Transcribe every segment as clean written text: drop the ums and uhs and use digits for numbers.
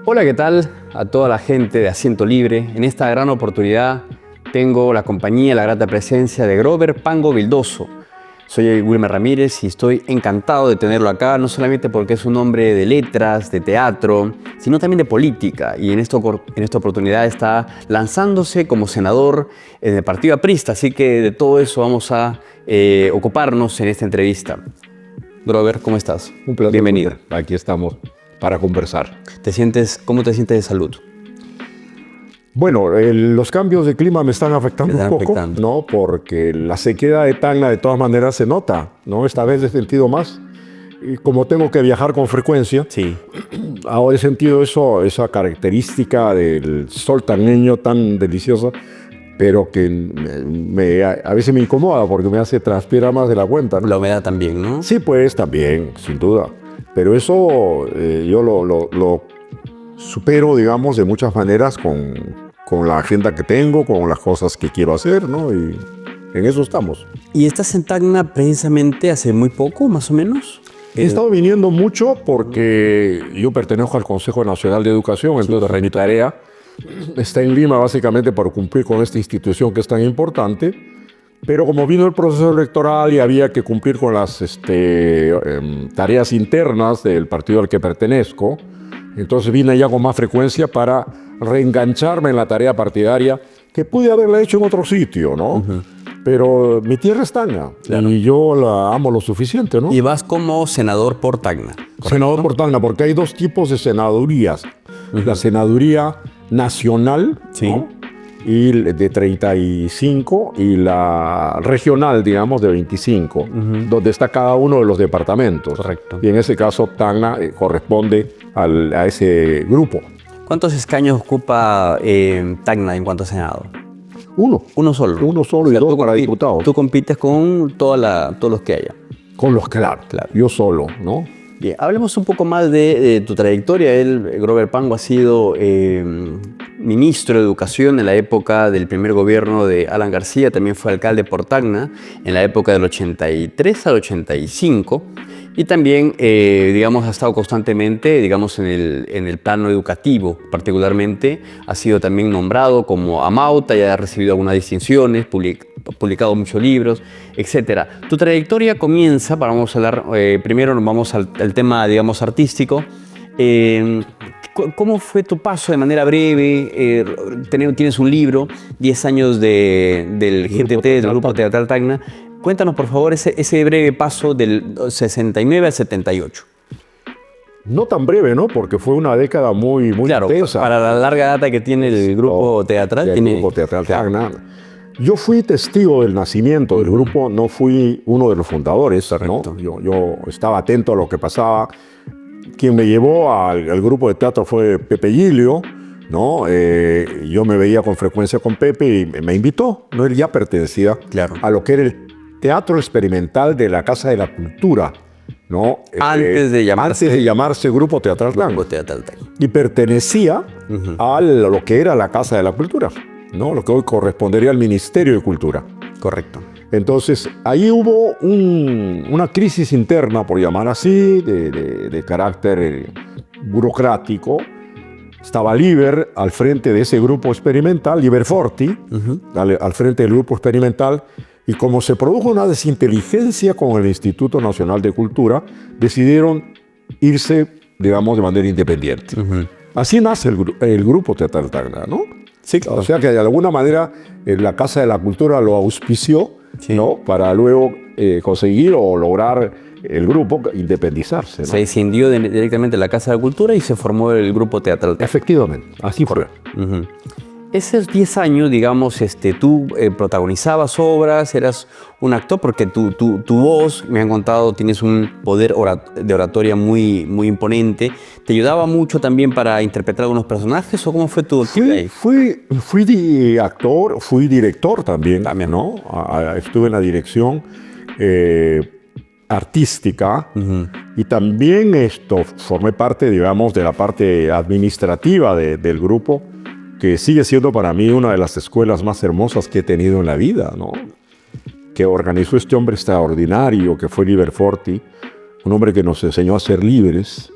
Hola, ¿qué tal? A toda la gente de Asiento Libre. En esta gran oportunidad tengo la compañía, la grata presencia de Grover Pango Vildoso. Soy Wilmer Ramírez y estoy encantado de tenerlo acá, no solamente porque es un hombre de letras, de teatro, sino también de política. Y en esta oportunidad está lanzándose como senador en el Partido Aprista, así que de todo eso vamos a ocuparnos en esta entrevista. Grover, ¿cómo estás? Un placer. Bienvenido. Aquí estamos para conversar. ¿Cómo te sientes de salud? Bueno, los cambios de clima me están afectando un poco, ¿no? Porque la sequedad de Tacna de todas maneras se nota, ¿no? Esta vez he sentido más. Y como tengo que viajar con frecuencia, sí, ahora he sentido esa característica del sol tacneño tan deliciosa, pero que a veces me incomoda porque me hace transpirar más de la cuenta, ¿no? La humedad también, ¿no? Sí, pues también, sin duda. Pero eso yo lo supero, digamos, de muchas maneras con la agenda que tengo, con las cosas que quiero hacer, ¿no? Y en eso estamos. ¿Y estás en Tacna precisamente hace muy poco, más o menos? He estado viniendo mucho porque yo pertenezco al Consejo Nacional de Educación, entonces mi tarea está en Lima básicamente para cumplir con esta institución que es tan importante. Pero como vino el proceso electoral y había que cumplir con las tareas internas del partido al que pertenezco, entonces vine ya con más frecuencia para reengancharme en la tarea partidaria que pude haberla hecho en otro sitio, ¿no? Pero mi tierra es Tacna, claro, y yo la amo lo suficiente, ¿no? Y vas como senador por Tacna. ¿Correcto? Senador por Tacna, porque hay dos tipos de senadurías. La senaduría nacional, sí, ¿no? Y de 35, y la regional, digamos, de 25, donde está cada uno de los departamentos. Correcto. Y en ese caso, Tacna corresponde a ese grupo. ¿Cuántos escaños ocupa Tacna en cuanto a Senado? Uno. Uno solo. Uno solo, o sea, y dos para diputados. Tú compites con todos los que haya. Con los que, claro. Yo solo, ¿no? Bien, hablemos un poco más de tu trayectoria. Grover Pango, ha sido ministro de Educación en la época del primer gobierno de Alan García, también fue alcalde por Tacna en la época del 83 al 85 y también, digamos, ha estado constantemente, digamos, en el plano educativo. Particularmente ha sido también nombrado como amauta, ya ha recibido algunas distinciones, publicado muchos libros, etc. Tu trayectoria comienza, vamos a hablar, primero vamos al tema, digamos, artístico. ¿Cómo fue tu paso de manera breve? Tienes un libro, 10 años del GTT, del Grupo Teatral Tacna. Cuéntanos, por favor, ese breve paso del 69 al 78. No tan breve, ¿no? Porque fue una década muy claro, intensa. Para la larga data que tiene el Grupo Teatral. El Grupo Teatral Tacna. Yo fui testigo del nacimiento del grupo, no fui uno de los fundadores, ¿no? Yo estaba atento a lo que pasaba. Quien me llevó al grupo de teatro fue Pepe Gilio, ¿no? Yo me veía con frecuencia con Pepe y me invitó, ¿no? Él ya pertenecía, claro, a lo que era el teatro experimental de la Casa de la Cultura, ¿no? Antes de llamarse Grupo Teatral Tacna. Y pertenecía a lo que era la Casa de la Cultura, ¿no? Lo que hoy correspondería al Ministerio de Cultura. Correcto. Entonces, ahí hubo una crisis interna, por llamar así, de carácter burocrático. Estaba Liber al frente de ese grupo experimental, Liber Forti, al frente del grupo experimental, y como se produjo una desinteligencia con el Instituto Nacional de Cultura, decidieron irse, digamos, de manera independiente. Así nace el Grupo Teatral Tacna, ¿no? Sí, claro. O sea que de alguna manera la Casa de la Cultura lo auspició, sí, ¿no? Para luego conseguir o lograr el grupo independizarse, ¿no? Se escindió directamente de la Casa de la Cultura y se formó el Grupo Teatral Tacna. Efectivamente, así fue. Esos 10 años, digamos, tú protagonizabas obras, eras un actor, porque tu voz, me han contado, tienes un poder de oratoria muy, muy imponente. ¿Te ayudaba mucho también para interpretar algunos personajes o cómo fue tu actividad? Fui actor, fui director también, ¿no? Estuve en la dirección artística y también formé parte, digamos, de la parte administrativa del grupo, que sigue siendo para mí una de las escuelas más hermosas que he tenido en la vida, ¿no? Que organizó este hombre extraordinario que fue Liber Forti, un hombre que nos enseñó a ser libres,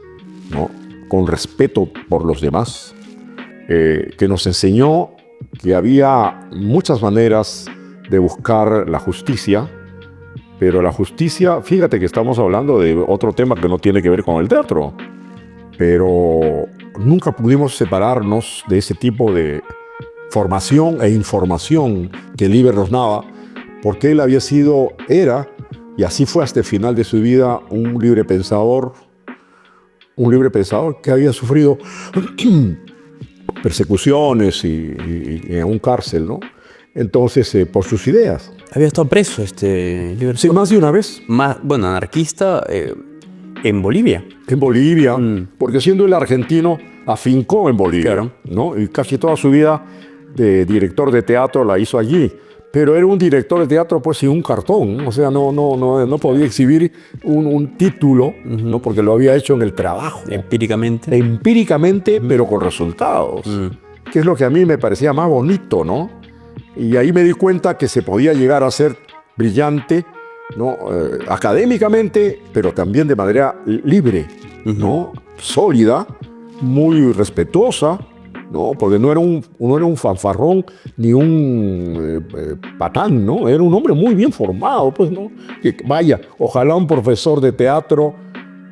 ¿no? con respeto por los demás, que nos enseñó que había muchas maneras de buscar la justicia, pero la justicia, fíjate que estamos hablando de otro tema que no tiene que ver con el teatro, pero nunca pudimos separarnos de ese tipo de formación e información que Líber nos daba, porque él era, y así fue hasta el final de su vida, un libre pensador que había sufrido persecuciones y en un cárcel, ¿no? Entonces, por sus ideas. Había estado preso Líber. Sí, más de una vez. Bueno, anarquista en Bolivia. En Bolivia, porque siendo el argentino, afincó en Bolivia, claro, ¿no? Y casi toda su vida de director de teatro la hizo allí. Pero era un director de teatro pues sin un cartón, ¿no? O sea, no podía exhibir un título, ¿no? Porque lo había hecho en el trabajo. Empíricamente, pero con resultados. Que es lo que a mí me parecía más bonito, ¿no? Y ahí me di cuenta que se podía llegar a ser brillante, ¿no? Académicamente, pero también de manera libre, ¿no? Sólida, muy respetuosa, ¿no? Porque no era un fanfarrón ni un patán, ¿no? Era un hombre muy bien formado, pues, ¿no? Que, vaya, ojalá un profesor de teatro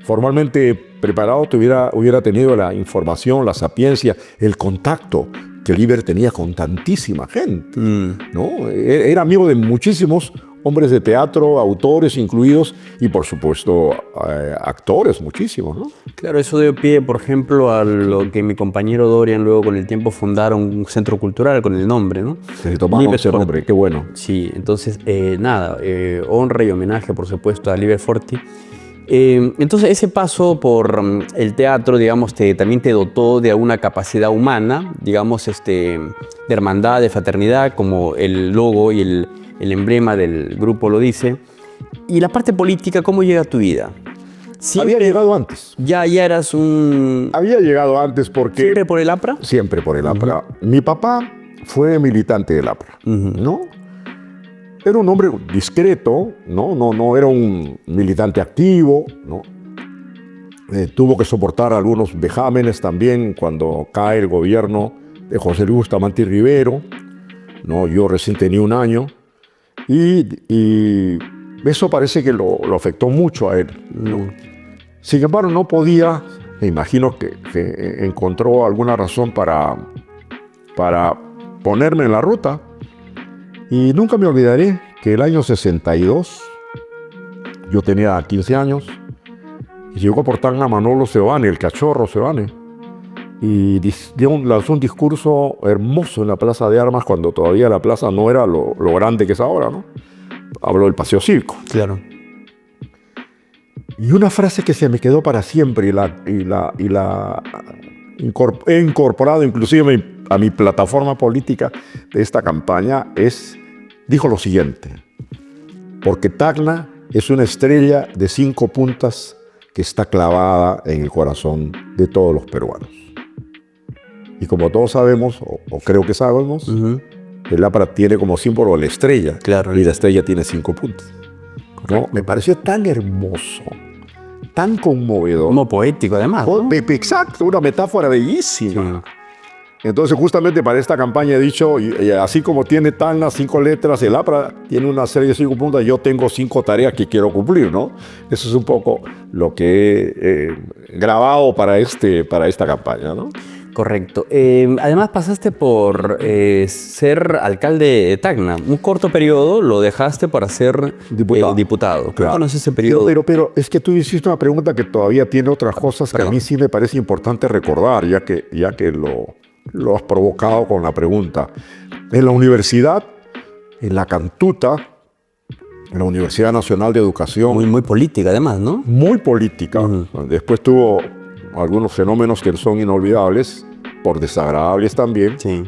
formalmente preparado hubiera tenido la información, la sapiencia, el contacto que Líber tenía con tantísima gente, ¿no? Era amigo de muchísimos hombres de teatro, autores incluidos, y por supuesto actores, muchísimos, ¿no? Claro, eso dio pie, por ejemplo, a lo que mi compañero Dorian luego con el tiempo fundaron un centro cultural con el nombre, ¿no? Se tomaron ese nombre, qué bueno. Sí, entonces, honra y homenaje, por supuesto, a Líber Forti. Entonces, ese paso por el teatro, digamos, también te dotó de alguna capacidad humana, digamos, de hermandad, de fraternidad, como el logo y el emblema del grupo lo dice. Y la parte política, ¿cómo llega a tu vida? Había llegado antes. Ya eras un... Había llegado antes porque... ¿Siempre por el APRA? Siempre por el APRA. Mi papá fue militante del APRA, ¿no? Era un hombre discreto, no era un militante activo, ¿no? Tuvo que soportar algunos vejámenes también cuando cae el gobierno de José Luis Bustamante Rivero, ¿no? Yo recién tenía 1 año. Y eso parece que lo afectó mucho a él, ¿no? Sin embargo, no podía, me imagino que encontró alguna razón para ponerme en la ruta. Y nunca me olvidaré que el año 62, yo tenía 15 años, y llegó por Tacna Manolo Seoane, el cachorro Seoane, y lanzó un discurso hermoso en la Plaza de Armas, cuando todavía la plaza no era lo grande que es ahora, ¿no? Habló del Paseo Cívico. Claro. Y una frase que se me quedó para siempre he incorporado inclusive a mi plataforma política de esta campaña dijo lo siguiente: porque Tacna es una estrella de 5 puntas que está clavada en el corazón de todos los peruanos. Y como todos sabemos, o creo que sabemos, el APRA tiene como símbolo la estrella. Claro. Y la estrella tiene 5 puntas. ¿No? Me pareció tan hermoso, tan conmovedor. Como poético, además, ¿no? Exacto, una metáfora bellísima. Sí. Entonces, justamente para esta campaña he dicho, y así como tiene Tacna 5 letras, el APRA tiene una serie de 5 puntas, yo tengo 5 tareas que quiero cumplir, ¿no? Eso es un poco lo que he grabado para esta campaña, ¿no? Correcto. Además pasaste por ser alcalde de Tacna. Un corto periodo lo dejaste para ser diputado. Claro. ¿Cómo ese periodo? Pero es que tú hiciste una pregunta que todavía tiene otras cosas que a mí sí me parece importante recordar, ya que lo has provocado con la pregunta. En la universidad, en la Cantuta, en la Universidad Nacional de Educación. Muy política, además, ¿no? Muy política. Después tuvo algunos fenómenos que son inolvidables, por desagradables también. Sí.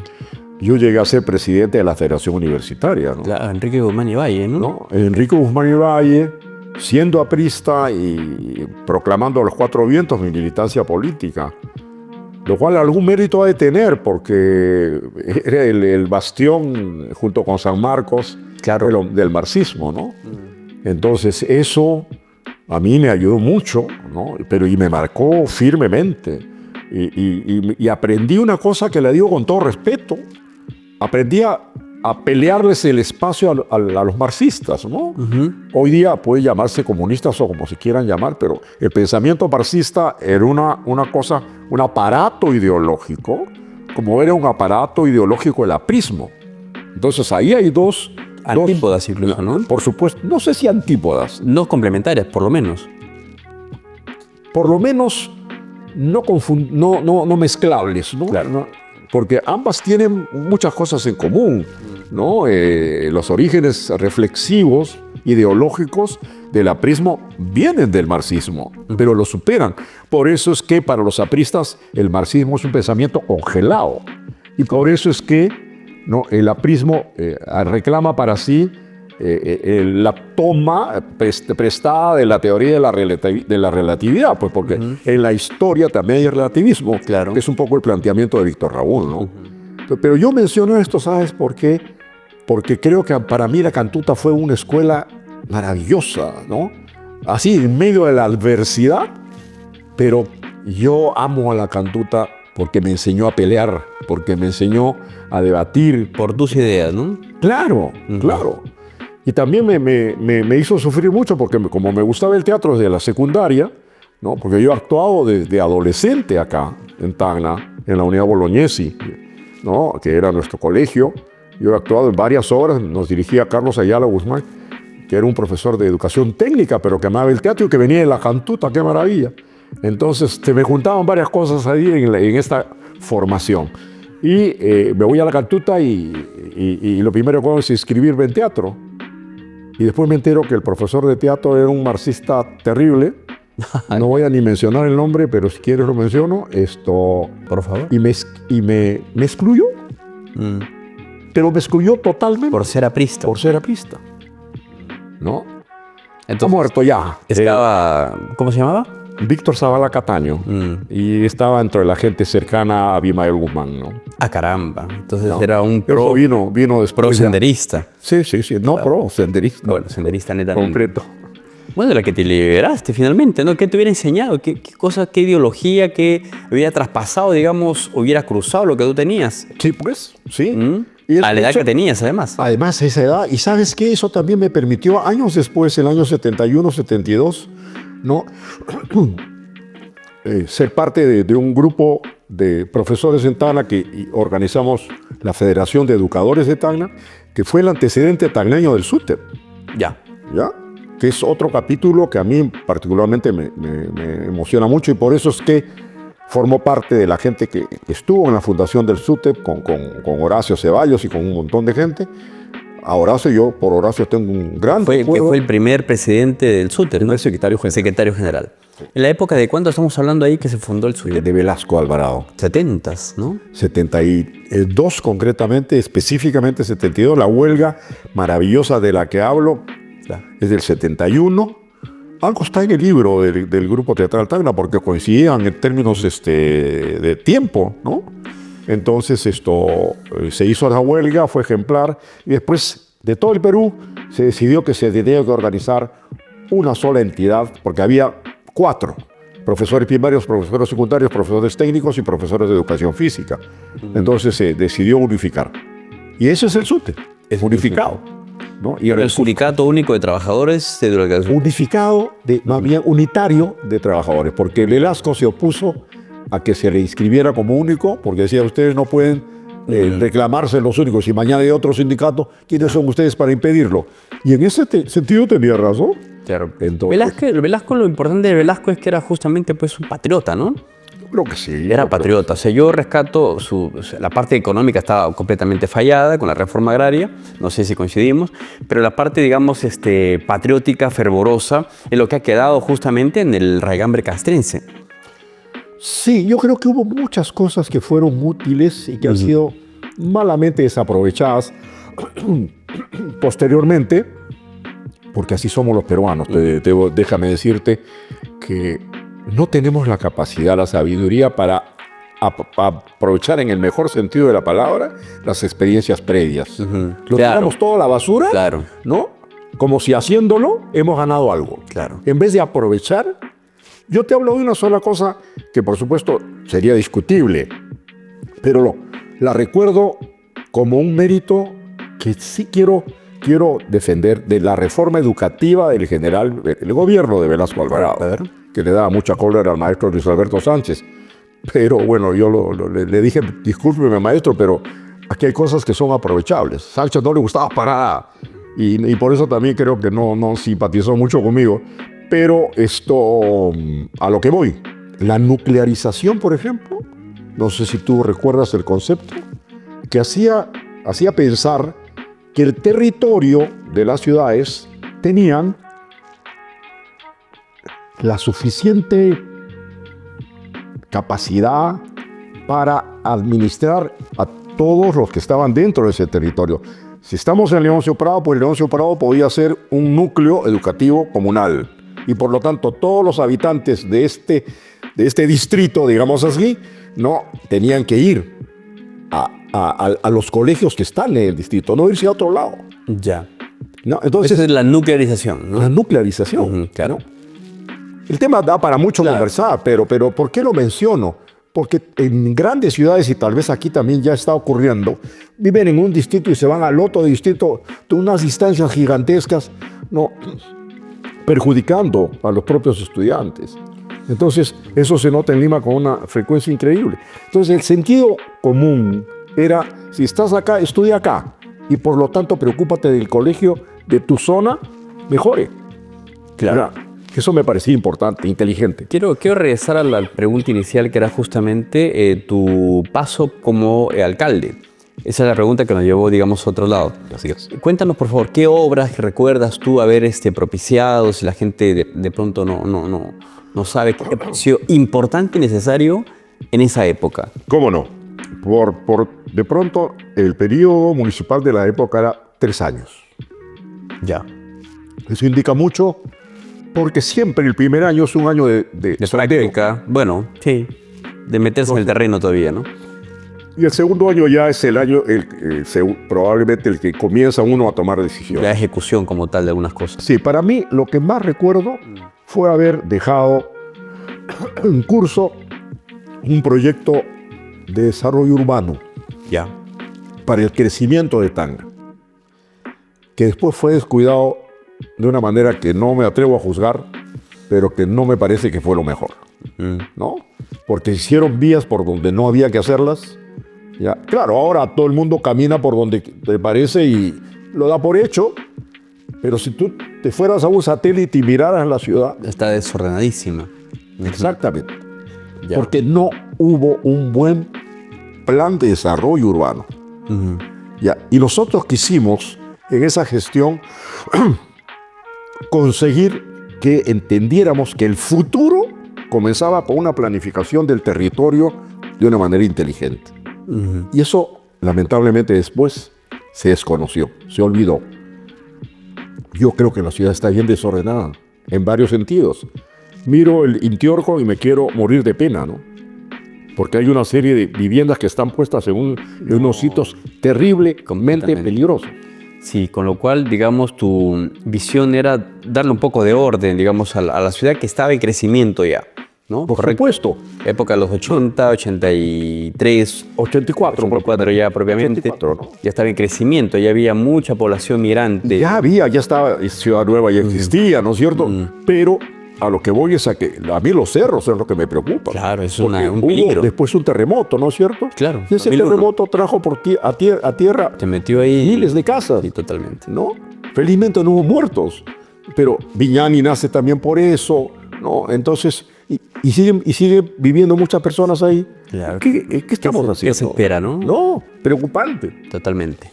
Yo llegué a ser presidente de la Federación Universitaria, ¿no? Claro, Enrique Guzmán y Valle, ¿no? Enrique Guzmán y Valle, siendo aprista y proclamando a los 4 vientos mi militancia política, lo cual algún mérito ha de tener, porque era el bastión, junto con San Marcos, claro, del marxismo, ¿no? Entonces eso a mí me ayudó mucho, ¿no? Y me marcó firmemente, Y aprendí una cosa que le digo con todo respeto. Aprendí a pelearles el espacio a los marxistas, ¿no? Hoy día puede llamarse comunistas o como se quieran llamar, pero el pensamiento marxista era una cosa, un aparato ideológico, como era un aparato ideológico el aprismo. Entonces ahí hay dos antípodas incluso, ¿no? Por supuesto, no sé si antípodas. Dos complementarias, por lo menos. Por lo menos no mezclables, ¿no? Claro. No, porque ambas tienen muchas cosas en común, ¿no? Los orígenes reflexivos, ideológicos del aprismo vienen del marxismo, pero lo superan. Por eso es que para los apristas el marxismo es un pensamiento congelado. Y por eso es que, ¿no?, el aprismo reclama para sí la toma prestada de la teoría de la relatividad, pues porque en la historia también hay relativismo, claro, que es un poco el planteamiento de Víctor Raúl, ¿no? Pero yo menciono esto, ¿sabes por qué? Porque creo que para mí la Cantuta fue una escuela maravillosa, ¿no? Así, en medio de la adversidad, pero yo amo a la Cantuta porque me enseñó a pelear, porque me enseñó a debatir. Por tus ideas, ¿no? Claro, claro. Y también me hizo sufrir mucho porque como me gustaba el teatro desde la secundaria, ¿no? Porque yo he actuado desde adolescente acá, en Tacna, en la Unidad Bolognesi, ¿no?, que era nuestro colegio. Yo he actuado en varias obras, nos dirigía Carlos Ayala Guzmán, que era un profesor de educación técnica, pero que amaba el teatro y que venía de la Cantuta, qué maravilla. Entonces se me juntaban varias cosas ahí en esta formación. Y me voy a la Cantuta y lo primero que hago es inscribirme en teatro. Y después me entero que el profesor de teatro era un marxista terrible. No voy a ni mencionar el nombre, pero si quieres lo menciono. Por favor. Y me excluyó. Pero me excluyó totalmente. Por ser aprista. Por ser aprista. ¿No? Entonces, está muerto ya. Estaba, ¿cómo se llamaba? Víctor Zavala Cataño. Y estaba dentro de la gente cercana a Abimael Guzmán, ¿no? Ah, caramba. Entonces No. era un Pero vino después. pro senderista. Sí. No, pro senderista. Bueno, senderista netamente. Completo. Bueno, de la que te liberaste finalmente, ¿no? ¿Qué te hubiera enseñado? ¿Qué cosa, qué ideología, qué hubiera traspasado, digamos, hubiera cruzado lo que tú tenías? Sí, pues, sí. Y a la edad que tenías, además. Además, a esa edad. Y ¿sabes qué? Eso también me permitió, años después, el año 71, 72, ¿no? Ser parte de un grupo de profesores en Tacna que organizamos la Federación de Educadores de Tacna, que fue el antecedente tacneño del SUTEP. ¿Ya? Que es otro capítulo que a mí particularmente me emociona mucho y por eso es que formo parte de la gente que estuvo en la fundación del SUTEP con Horacio Ceballos y con un montón de gente. A Horacio, por Horacio tengo un gran recuerdo. Que fue el primer presidente del SUTEP, ¿no? El secretario general. Secretario general. ¿En la época de cuándo estamos hablando ahí que se fundó el SUTEP? De Velasco Alvarado. 70s, ¿no? 72 concretamente, específicamente 72. La huelga maravillosa de la que hablo es del 71. Algo está en el libro del Grupo Teatral Tacna porque coincidían en términos de tiempo, ¿no? Entonces se hizo la huelga, fue ejemplar, y después de todo el Perú se decidió que se tenía que organizar una sola entidad, porque había 4, profesores primarios, profesores secundarios, profesores técnicos y profesores de educación física. Entonces se decidió unificar. Y eso es el SUTEP, es unificado, ¿no? Y el Sindicato Único de Trabajadores de Educación. Unificado, más bien unitario de trabajadores, porque Velasco se opuso a que se le inscribiera como único, porque decía, ustedes no pueden reclamarse los únicos, y mañana hay otro sindicato, ¿quiénes son ustedes para impedirlo? Y en ese sentido tenía razón. Claro. Entonces, Velasco, lo importante de Velasco es que era justamente pues un patriota, ¿no? Yo creo que sí. Era patriota. O sea, yo rescato la parte económica estaba completamente fallada con la reforma agraria, no sé si coincidimos, pero la parte, digamos, patriótica, fervorosa, es lo que ha quedado justamente en el raigambre castrense. Sí, yo creo que hubo muchas cosas que fueron útiles y que han sido malamente desaprovechadas posteriormente, porque así somos los peruanos. Déjame decirte que no tenemos la capacidad, la sabiduría para aprovechar en el mejor sentido de la palabra las experiencias previas. Lo tiramos todo a la basura, ¿no? Como si haciéndolo hemos ganado algo. Claro. En vez de aprovechar Yo te hablo de una sola cosa que por supuesto sería discutible, pero la recuerdo como un mérito que sí quiero defender de la reforma educativa del gobierno de Velasco Alvarado, que le daba mucha cólera al maestro Luis Alberto Sánchez. Pero bueno, yo le dije, discúlpeme maestro, pero aquí hay cosas que son aprovechables. Sánchez no le gustaba para nada y por eso también creo que no simpatizó mucho conmigo. Pero a lo que voy, la nuclearización, por ejemplo, no sé si tú recuerdas el concepto, que hacía pensar que el territorio de las ciudades tenían la suficiente capacidad para administrar a todos los que estaban dentro de ese territorio. Si estamos en Leoncio Prado, pues Leoncio Prado podía ser un núcleo educativo comunal y por lo tanto todos los habitantes de este distrito, digamos así, no tenían que ir a los colegios que están en el distrito, no irse a otro lado. Ya. ¿No? Entonces, esa es la nuclearización, ¿no? La nuclearización, claro. ¿no? El tema da para mucho conversar, pero ¿por qué lo menciono? Porque en grandes ciudades, y tal vez aquí también ya está ocurriendo, viven en un distrito y se van al otro distrito de unas distancias gigantescas, no, perjudicando a los propios estudiantes. Entonces, eso se nota en Lima con una frecuencia increíble. Entonces, el sentido común era, si estás acá, estudia acá. Y por lo tanto, preocúpate del colegio de tu zona, mejore. Claro. Eso me parecía importante, inteligente. Quiero regresar a la pregunta inicial, que era justamente tu paso como alcalde. Esa es la pregunta que nos llevó, digamos, a otro lado. Así es. Cuéntanos, por favor, ¿qué obras recuerdas tú haber propiciado, si la gente de pronto no sabe qué pareció importante y necesario en esa época? ¿Cómo no? De pronto, el periodo municipal de la época era 3 años. Ya. Eso indica mucho, porque siempre el primer año es un año de práctica. Bueno, sí. De meterse en el terreno todavía, ¿no? Y el segundo año ya es el año, probablemente el que comienza uno a tomar decisiones. La ejecución como tal de algunas cosas. Sí, para mí lo que más recuerdo fue haber dejado en curso un proyecto de desarrollo urbano. Ya. Para el crecimiento de Tacna, que después fue descuidado de una manera que no me atrevo a juzgar, pero que no me parece que fue lo mejor, ¿no? Porque hicieron vías por donde no había que hacerlas. Ya. Claro, ahora todo el mundo camina por donde te parece y lo da por hecho, pero si tú te fueras a un satélite y miraras la ciudad... Está desordenadísima. Exactamente. Ya. Porque no hubo un buen plan de desarrollo urbano. Ya. Y nosotros quisimos en esa gestión conseguir que entendiéramos que el futuro comenzaba con una planificación del territorio de una manera inteligente. Y eso, lamentablemente, después se desconoció, se olvidó. Yo creo que la ciudad está bien desordenada, en varios sentidos. Miro el Intiorco y me quiero morir de pena, ¿no? Porque hay una serie de viviendas que están puestas en unos sitios terriblemente peligrosos. Sí, con lo cual, digamos, tu visión era darle un poco de orden, digamos, a la ciudad que estaba en crecimiento ya, ¿no? Por supuesto. Época de los 80, 83, 84 ya propiamente. 84, ¿no? Ya estaba en crecimiento, ya había mucha población migrante. Ya estaba Ciudad Nueva, ya existía, ¿no es cierto? Pero a lo que voy es a que a mí los cerros es lo que me preocupa. Claro, es un peligro. Después un terremoto, ¿no es cierto? Claro. Y ese terremoto trajo a tierra te metió ahí miles de casas. Sí, totalmente. ¿No? Felizmente no hubo muertos, pero Viñani nace también por eso, ¿no? Entonces, y siguen viviendo muchas personas ahí. Claro. ¿Qué estamos haciendo? ¿Qué se espera, no? No, preocupante. Totalmente.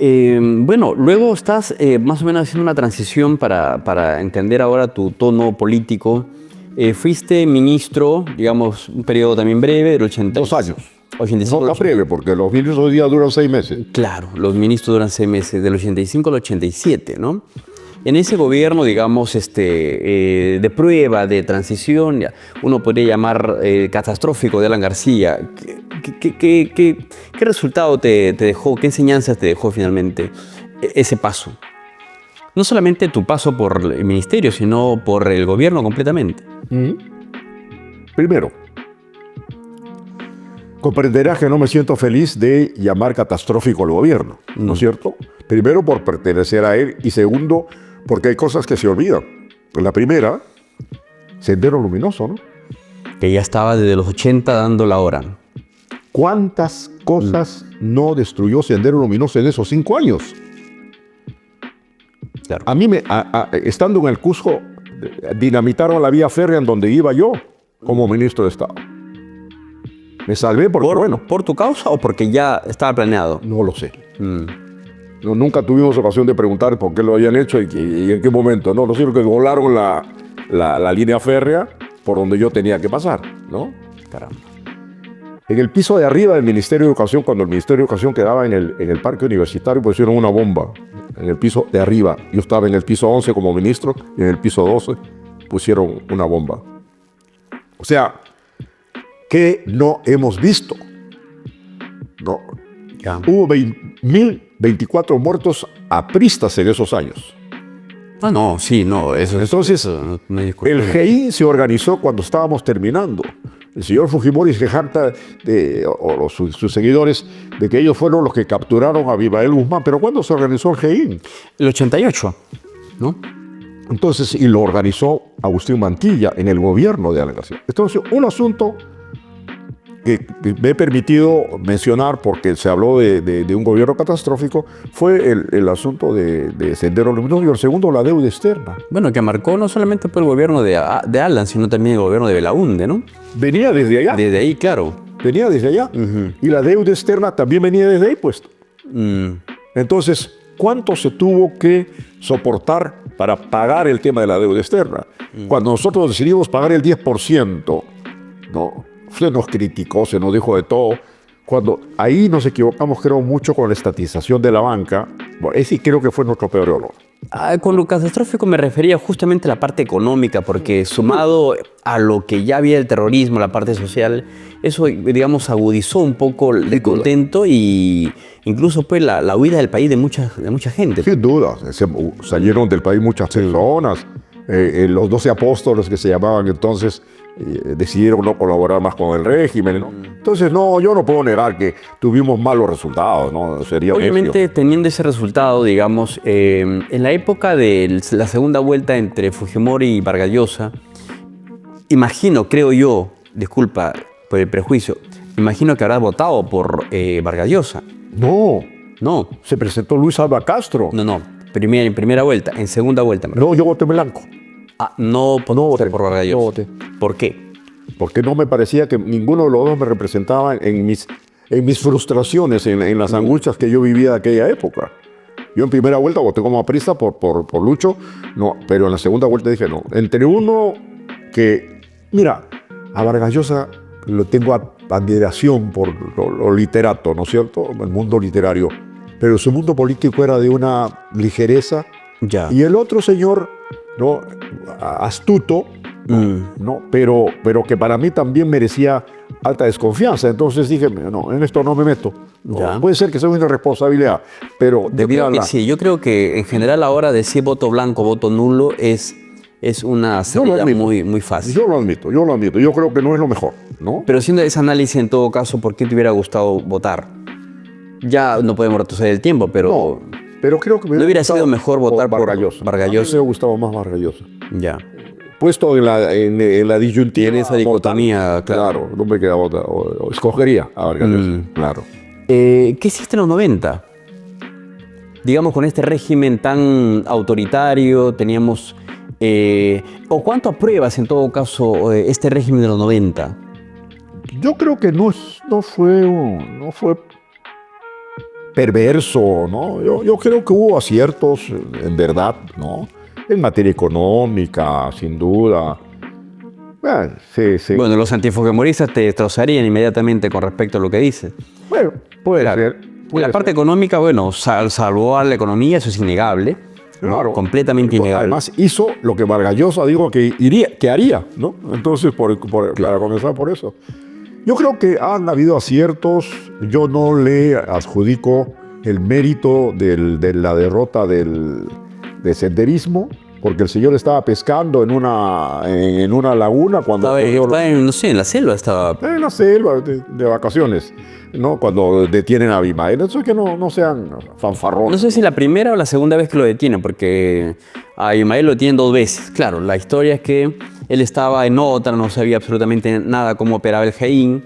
Bueno, luego estás más o menos haciendo una transición para entender ahora tu tono político. Fuiste ministro, digamos, un periodo también breve, del 80. 2 años. 85, no está breve, porque los ministros hoy día duran 6 meses. Claro, los ministros duran 6 meses, del 85 al 87, ¿no? En ese gobierno, digamos, de prueba, de transición, uno podría llamar catastrófico de Alan García. ¿Qué resultado te dejó, qué enseñanzas te dejó finalmente ese paso? No solamente tu paso por el ministerio, sino por el gobierno completamente. Primero, comprenderás que no me siento feliz de llamar catastrófico al gobierno, ¿no es cierto? Primero, por pertenecer a él, y segundo, porque hay cosas que se olvidan. La primera, Sendero Luminoso, ¿no? Que ya estaba desde los 80 dando la hora. ¿Cuántas cosas no destruyó Sendero Luminoso en esos 5 años? Claro. A mí, estando en el Cusco, dinamitaron la vía férrea en donde iba yo como ministro de Estado. Me salvé porque, bueno, ¿Por tu causa o porque ya estaba planeado? no lo sé. No, nunca tuvimos ocasión de preguntar por qué lo habían hecho y en qué momento. No, lo cierto es que volaron la línea férrea por donde yo tenía que pasar, ¿no? Caramba. En el piso de arriba del Ministerio de Educación, cuando el Ministerio de Educación quedaba en el parque universitario, pusieron una bomba en el piso de arriba. Yo estaba en el piso 11 como ministro y en el piso 12 pusieron una bomba. O sea, ¿qué no hemos visto? No. Ya. Hubo 1.024 muertos apristas en esos años. Ah, no, sí, no. Entonces, no hay discusión. el GEI se organizó cuando estábamos terminando. El señor Fujimori se jacta, o sus seguidores, de que ellos fueron los que capturaron a Abimael Guzmán. Pero ¿cuándo se organizó el GEI? El 88, ¿no? Entonces, y lo organizó Agustín Mantilla en el gobierno de Alan García. Entonces, un asunto que me he permitido mencionar porque se habló de un gobierno catastrófico fue el asunto de Sendero Luminoso, y el segundo, la deuda externa. Bueno, que marcó no solamente por el gobierno de Alan, sino también el gobierno de Belaúnde, ¿no? Venía desde allá. Desde ahí, claro. Venía desde allá. Y la deuda externa también venía desde ahí, pues. Entonces, ¿cuánto se tuvo que soportar para pagar el tema de la deuda externa? Cuando nosotros decidimos pagar el 10%, ¿no? Usted nos criticó, se nos dijo de todo. Cuando ahí nos equivocamos, creo, mucho con la estatización de la banca. Bueno, ese creo que fue nuestro peor error. Con lo catastrófico me refería justamente a la parte económica, porque sumado a lo que ya había el terrorismo, la parte social, eso, digamos, agudizó un poco el descontento y incluso pues, la huida del país de mucha gente. Sin duda, salieron del país muchas personas. Los 12 apóstoles que se llamaban entonces decidieron no colaborar más con el régimen, ¿no? Entonces, no, yo no puedo negar que tuvimos malos resultados, ¿no? Sería obviamente, teniendo ese resultado, digamos, en la época de la segunda vuelta entre Fujimori y Vargas Llosa, imagino, creo yo, disculpa por el prejuicio, imagino que habrás votado por Vargas Llosa. No, se presentó Luis Alva Castro. No, en primera vuelta, en segunda vuelta. No, yo voté blanco. Ah, no voté por Vargas Llosa. No voté. ¿Por qué? Porque no me parecía que ninguno de los dos me representaba en mis frustraciones, en las angustias que yo vivía de aquella época. Yo en primera vuelta voté como aprista por Lucho, no, pero en la segunda vuelta dije no. Entre uno que, mira, a Vargas Llosa lo tengo admiración por lo literato, ¿no es cierto? El mundo literario. Pero su mundo político era de una ligereza. Ya. Y el otro señor, ¿no? Astuto, ¿no? Pero que para mí también merecía alta desconfianza. Entonces dije, no, en esto no me meto. No, puede ser que sea una responsabilidad, pero yo creo que en general ahora decir voto blanco, voto nulo es una salida muy fácil. Yo lo admito. Yo creo que no es lo mejor, ¿no? Pero haciendo ese análisis en todo caso, ¿por qué te hubiera gustado votar? Ya no podemos retroceder el tiempo, pero... No, pero creo que ¿no hubiera sido mejor votar por Vargas Llosa? A mí me hubiera gustado más Vargas Llosa. Ya. Puesto en la disyuntiva. Tiene esa dicotomía, claro. No me queda votar. O escogería a Vargas Llosa, claro. ¿Qué hiciste en los 90? Digamos, con este régimen tan autoritario, teníamos... ¿O cuánto apruebas, en todo caso, este régimen de los 90? Yo creo que no fue perverso, ¿no? Yo creo que hubo aciertos, en verdad, ¿no? En materia económica, sin duda. Sí. Bueno, los antifujimoristas te destrozarían inmediatamente con respecto a lo que dices. Bueno, puede ser. La parte económica, bueno, salvó a la economía, eso es innegable. Claro. Completamente innegable. Además, hizo lo que Vargas Llosa dijo que haría, ¿no? Entonces, para comenzar por eso. Yo creo que han habido aciertos. Yo no le adjudico el mérito de la derrota del senderismo, porque el señor estaba pescando en una laguna cuando... Estaba no sé, en la selva estaba. En la selva, de vacaciones, ¿no? Cuando detienen a Abimael. Eso es que no sean fanfarrones. No sé si la primera o la segunda vez que lo detienen, porque a Abimael lo tienen 2 veces. Claro, la historia es que él estaba en otra, no sabía absolutamente nada cómo operaba el Jaín.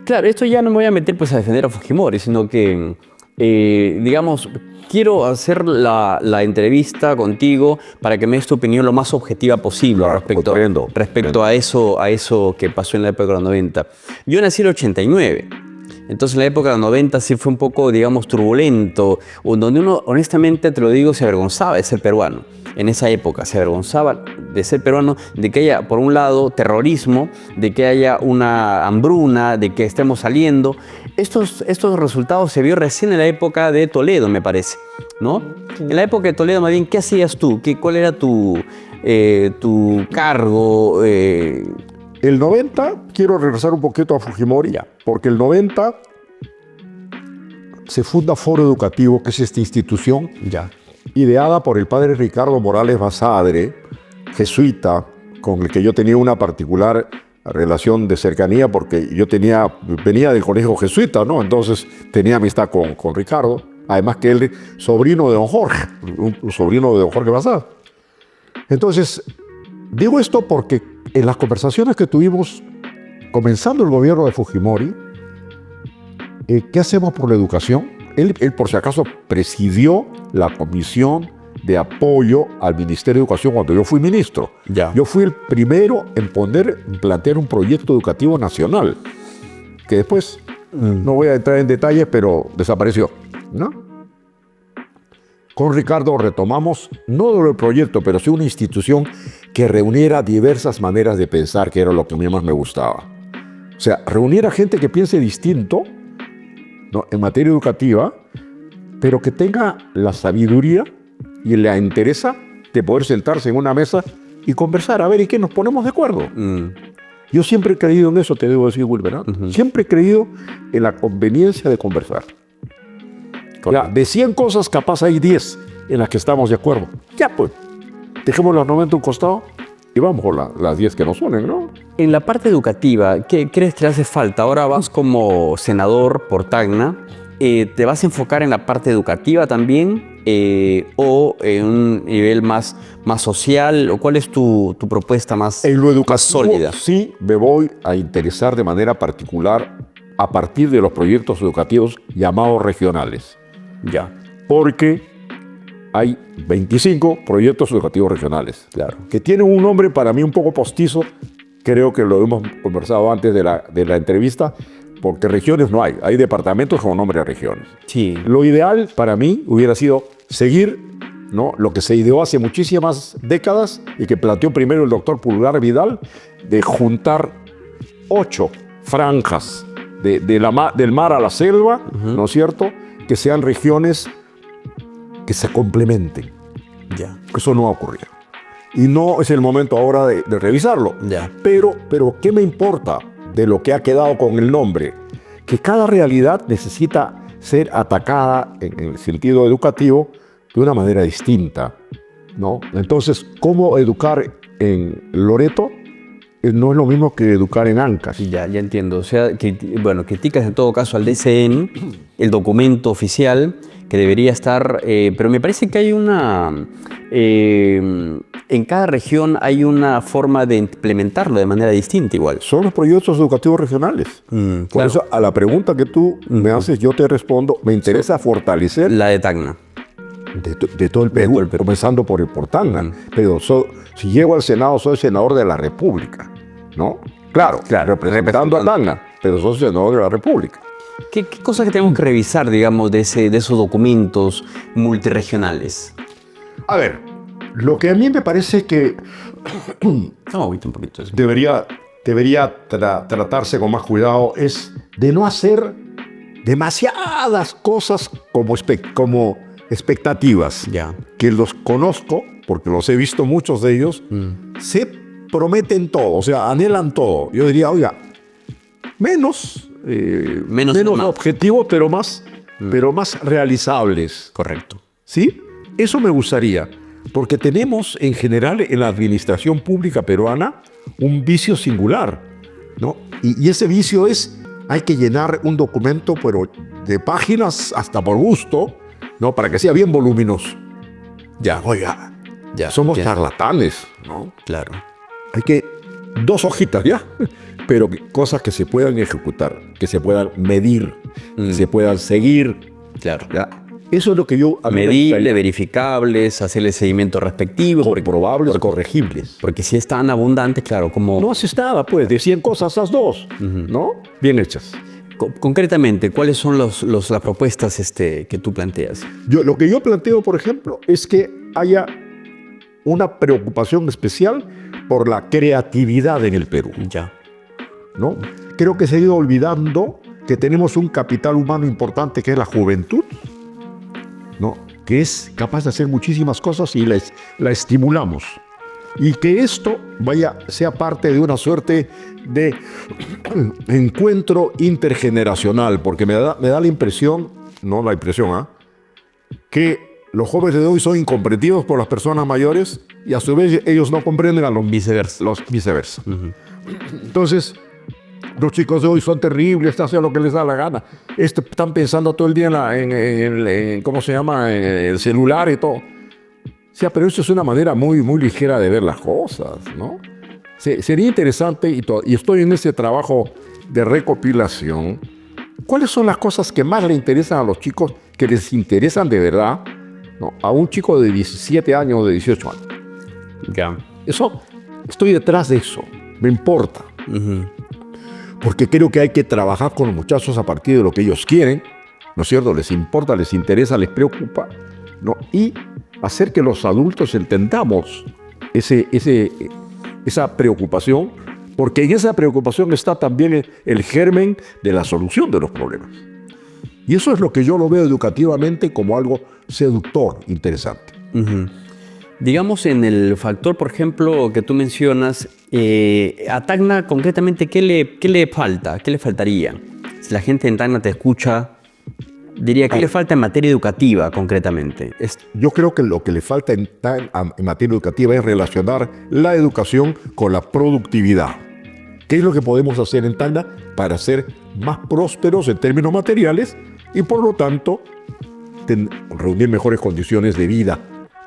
Claro, esto ya no me voy a meter pues a defender a Fujimori, sino que, digamos, quiero hacer la entrevista contigo para que me des tu opinión lo más objetiva posible respecto a eso que pasó en la época de los 90. Yo nací en el 89. Entonces, en la época de los 90 sí fue un poco, digamos, turbulento, donde uno, honestamente, te lo digo, se avergonzaba de ser peruano. En esa época se avergonzaba de ser peruano, de que haya, por un lado, terrorismo, de que haya una hambruna, de que estemos saliendo. Estos resultados se vio recién en la época de Toledo, me parece, ¿no? En la época de Toledo, más bien, ¿qué hacías tú? ¿Cuál era tu cargo? El 90, quiero regresar un poquito a Fujimori, porque el 90 se funda Foro Educativo, que es esta institución ideada por el padre Ricardo Morales Basadre, jesuita, con el que yo tenía una particular relación de cercanía, porque yo venía del colegio jesuita, ¿no? Entonces tenía amistad con Ricardo, además que él es sobrino de don Jorge, un sobrino de don Jorge Basadre. Entonces, digo esto porque en las conversaciones que tuvimos comenzando el gobierno de Fujimori, ¿qué hacemos por la educación? Él, por si acaso, presidió la comisión de apoyo al Ministerio de Educación cuando yo fui ministro. Yo fui el primero en plantear un proyecto educativo nacional, que después, no voy a entrar en detalles, pero desapareció, ¿no? Con Ricardo retomamos, no solo el proyecto, pero sí una institución que reuniera diversas maneras de pensar, que era lo que a mí más me gustaba. O sea, reunir a gente que piense distinto, ¿no?, en materia educativa, pero que tenga la sabiduría y la entereza de poder sentarse en una mesa y conversar, a ver, ¿y qué nos ponemos de acuerdo? Yo siempre he creído en eso, te debo decir, Wilber, ¿no? Siempre he creído en la conveniencia de conversar. Ya, de 100 cosas, capaz hay 10 en las que estamos de acuerdo. Ya, pues, dejemos las 90 a un costado y vamos con las 10 que nos unen, ¿no? En la parte educativa, ¿qué crees que te hace falta? Ahora vas como senador por Tacna. ¿Te vas a enfocar en la parte educativa también o en un nivel más social? ¿O cuál es tu propuesta más sólida? Sí, me voy a interesar de manera particular a partir de los proyectos educativos llamados regionales. Porque hay 25 proyectos educativos regionales, que tienen un nombre para mí un poco postizo. Creo que lo hemos conversado antes de la entrevista, porque regiones no hay departamentos con nombre de regiones. Lo ideal para mí hubiera sido seguir, ¿no?, lo que se ideó hace muchísimas décadas y que planteó primero el doctor Pulgar Vidal, de juntar 8 franjas del mar a la selva, ¿no es cierto?, que sean regiones que se complementen. Eso no va a ocurrir. Y no es el momento ahora de revisarlo. Pero ¿qué me importa de lo que ha quedado con el nombre? Que cada realidad necesita ser atacada en el sentido educativo de una manera distinta, ¿no? Entonces, ¿cómo educar en Loreto? No es lo mismo que educar en Ancash. Ya entiendo. O sea, criticas en todo caso al DCN, el documento oficial, que debería estar... pero me parece que hay en cada región hay una forma de implementarlo de manera distinta igual. Son los proyectos educativos regionales. Por eso, a la pregunta que tú me haces, yo te respondo, me interesa fortalecer... La de Tacna. De todo el Perú, comenzando por Tacna. Pero si llego al Senado, soy senador de la República, ¿no? Claro, representando a Tacna, pero soy senador de la República. ¿Qué cosas que tenemos que revisar, digamos, de esos documentos multiregionales? A ver, lo que a mí me parece que debería tratarse con más cuidado es de no hacer demasiadas cosas como expectativas. Que los conozco, porque los he visto muchos de ellos, se prometen todo, o sea, anhelan todo. Yo diría, oiga, menos objetivos, pero más realizables. Correcto. ¿Sí? Eso me gustaría. Porque tenemos en general en la administración pública peruana un vicio singular, ¿no? Y ese vicio es, hay que llenar un documento, pero de páginas hasta por gusto, ¿no? Para que sea bien voluminoso. Ya, oiga, Ya, somos ya. charlatanes, ¿no? Claro. Hay que, 2 hojitas, ¿ya? Pero cosas que se puedan ejecutar, que se puedan medir, que se puedan seguir, Claro. ¿ya? Eso es lo que yo... a mí me Medible, gustaría. verificables, hacerle seguimiento respectivo. Comprobables, corregibles. Porque si es tan abundante, claro, como... No haces nada, pues, de 100 cosas haz 2, ¿no? Bien hechas. Concretamente, ¿cuáles son las propuestas que tú planteas? Lo que yo planteo, por ejemplo, es que haya una preocupación especial por la creatividad en el Perú, Ya. ¿no? Creo que se ha ido olvidando que tenemos un capital humano importante que es la juventud, ¿no? Que es capaz de hacer muchísimas cosas y la estimulamos. Y que esto sea parte de una suerte de encuentro intergeneracional, porque me da la impresión, no la impresión, que los jóvenes de hoy son incomprendidos por las personas mayores y a su vez ellos no comprenden a los viceversa. Entonces, los chicos de hoy son terribles, hacen lo que les da la gana. Están pensando todo el día en ¿cómo se llama? En el celular y todo. O sea, pero eso es una manera muy, muy ligera de ver las cosas, ¿no? Sería interesante, y estoy en ese trabajo de recopilación, ¿cuáles son las cosas que más le interesan a los chicos, que les interesan de verdad, ¿no? A un chico de 17 años o de 18 años? Ya. Eso, estoy detrás de eso, me importa. Porque creo que hay que trabajar con los muchachos a partir de lo que ellos quieren, ¿no es cierto? Les importa, les interesa, les preocupa, ¿no? Y hacer que los adultos entendamos esa preocupación, porque en esa preocupación está también el germen de la solución de los problemas. Y eso es lo que yo lo veo educativamente como algo seductor, interesante. Digamos, en el factor, por ejemplo, que tú mencionas, a Tacna, concretamente, ¿qué le falta? ¿Qué le faltaría? Si la gente en Tacna te escucha, diría, ¿qué le falta en materia educativa, concretamente? Yo creo que lo que le falta en materia educativa es relacionar la educación con la productividad. ¿Qué es lo que podemos hacer en Tacna para ser más prósperos en términos materiales y, por lo tanto, reunir mejores condiciones de vida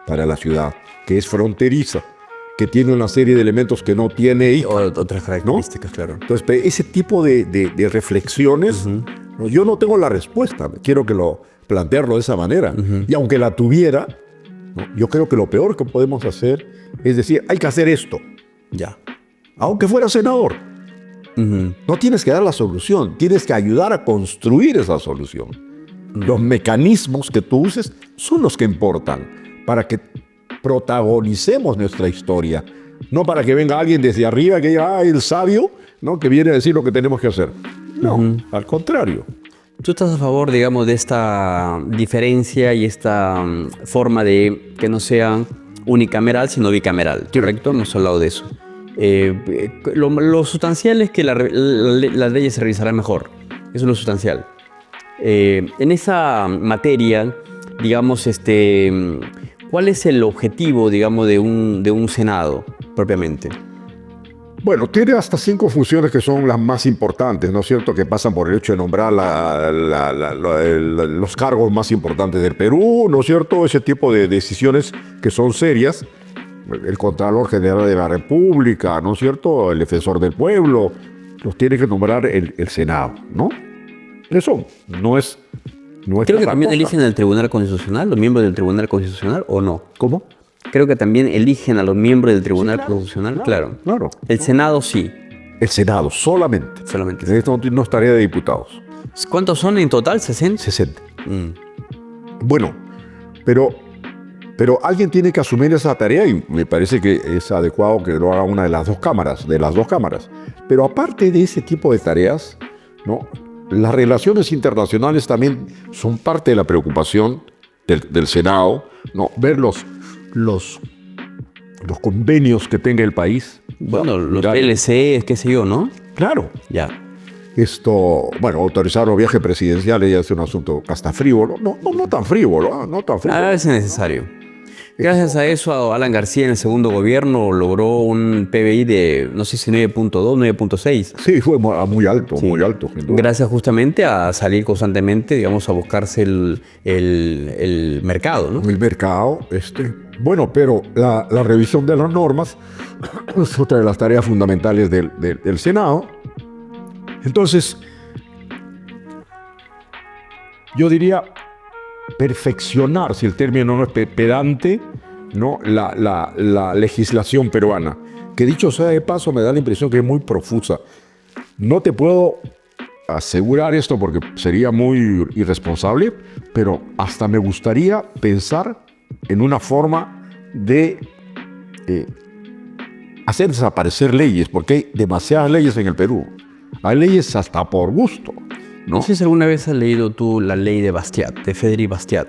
para la ciudad, que es fronteriza, que tiene una serie de elementos que no tiene Ica, Otras características, ¿no? claro. Entonces, ese tipo de reflexiones, ¿no? Yo no tengo la respuesta, quiero plantearlo de esa manera. Y aunque la tuviera, ¿no? Yo creo que lo peor que podemos hacer es decir, hay que hacer esto, Ya. aunque fuera senador. No tienes que dar la solución, tienes que ayudar a construir esa solución. Los mecanismos que tú uses son los que importan para que protagonicemos nuestra historia, no para que venga alguien desde arriba que diga, el sabio, ¿no? Que viene a decir lo que tenemos que hacer. No, al contrario. ¿Tú estás a favor, digamos, de esta diferencia y esta forma de que no sea unicameral, sino bicameral? ¿Correcto? Hemos hablado de eso. Lo sustancial es que las leyes se revisarán mejor. Eso es lo sustancial. En esa materia, digamos, ¿cuál es el objetivo, digamos, de un Senado propiamente? Bueno, tiene hasta 5 funciones que son las más importantes, ¿no es cierto? Que pasan por el hecho de nombrar los cargos más importantes del Perú, ¿no es cierto? Ese tipo de decisiones que son serias. El Contralor General de la República, ¿no es cierto? El Defensor del Pueblo, los tiene que nombrar el Senado, ¿no? Eso no es Creo que también cosa. eligen al Tribunal Constitucional, los miembros del Tribunal Constitucional, ¿o no? ¿Cómo? Creo que también eligen a los miembros del Tribunal Constitucional, claro. Claro. El Senado sí, El Senado, solamente. solamente. Esto no es tarea de diputados. ¿Cuántos son en total? ¿60? 60. Bueno, pero alguien tiene que asumir esa tarea y me parece que es adecuado que lo haga una de las dos cámaras, Pero aparte de ese tipo de tareas, ¿no? Las relaciones internacionales también son parte de la preocupación del Senado, ¿no? Ver los convenios que tenga el país. Bueno, los Mira, PLC, qué sé yo, ¿no? Claro. Ya. Autorizar los viajes presidenciales ya es un asunto hasta frívolo. No tan frívolo, no tan frívolo. A veces es necesario. Gracias a eso, Alan García en el segundo gobierno logró un PBI de, no sé si 9.2, 9.6. Sí, fue muy alto, Sí. muy alto. Sin duda. Gracias justamente a salir constantemente, digamos, a buscarse el mercado, ¿no? El mercado, bueno, pero la revisión de las normas es otra de las tareas fundamentales del Senado. Entonces, yo diría perfeccionar, si el término no es pedante, ¿no? la legislación peruana, que dicho sea de paso me da la impresión que es muy profusa. No te puedo asegurar esto porque sería muy irresponsable, pero hasta me gustaría pensar en una forma de hacer desaparecer leyes, porque hay demasiadas leyes en el Perú. Hay leyes hasta por gusto, ¿no? No sé si alguna vez has leído tú la ley de Bastiat, de Frédéric Bastiat,